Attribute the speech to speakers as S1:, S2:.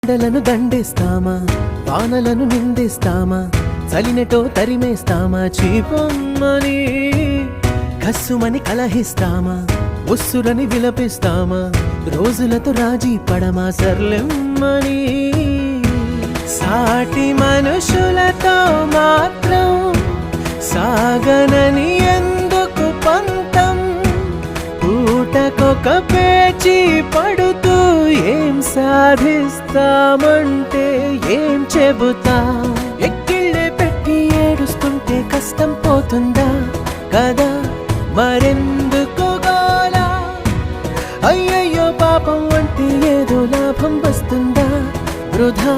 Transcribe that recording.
S1: ఎండలను దండేస్తామా, వానలను నిందిస్తామా, చలినటో తరిమేస్తామా, చీపొమ్మని కస్సుమని కలహిస్తామా, ఉస్సురని విలపిస్తామా, రోజులతో రాజీ పడమా, సర్లెమ్మని సాటి మనుషులతో మాత్రం సాగనని ఎందుకు పంతం, పూటకొక పేచి పడుతూ ఏం సాధిస్తామంటే ఏం చెబుతా, ఎక్కిళ్ళే పెట్టి ఏడుస్తుంటే కష్టం పోతుందా కదా, మరెందుకు గోలా, అయ్యయ్యో పాపం అంటే ఏదో లాభం వస్తుందా, వృధా